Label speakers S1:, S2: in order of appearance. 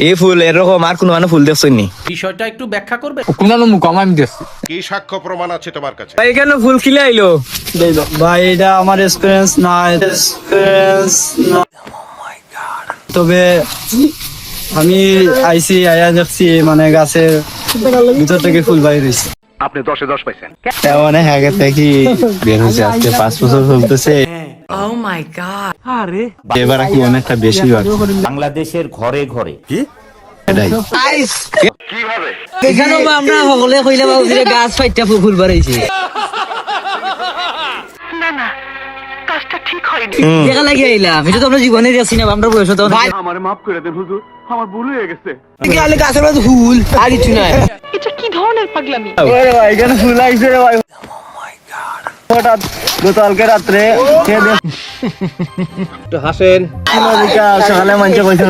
S1: এই ফুল এরকম আর কোনো মানে ফুল দেখছেন নি?
S2: বিষয়টা একটু ব্যাখ্যা করবে?
S3: কোনানো মুকাম আমি দেখছি।
S4: কি সাক্ষ্য প্রমাণ আছে তোমার কাছে?
S1: ভাই কেন ফুল খিলে আইলো?
S5: ভাই এটা আমার এক্সপিরিয়েন্স না, তবে আমি আইসি আয়া দেখছি মানে গাছের ভিতর থেকে ফুল বাইর হয়েছে।
S4: আপনি 10-এ 10 পাইছেন।
S1: অনেক আগে থেকে বের হয়েছে, আজকে 5 বছর চলতেছে।
S6: Oh my god.
S1: এবার কি অনেকটা বেশি হয়
S2: বাংলাদেশের ঘরে ঘরে
S1: এটাই।
S4: কিভাবে?
S6: এখানেও আমরা সকলে কইলে বাবু যে গাছ ফাইটা ফুল বাড়াইছে। দেখা লাগি আইলাম, এটা তো আমরা জীবনে দেখছি না, আমরা বয়স তো
S4: আমারে maaf করে দেন হুজুর, আমার ভুল হয়ে গেছে।
S6: গাছের মধ্যে ফুল আর কিছু নাই।
S5: এখানে ফুল আইছে রে ভাই। হঠাৎ গতকালকে রাত্রে
S1: হাসেন
S5: সকালে মানুষ কইছে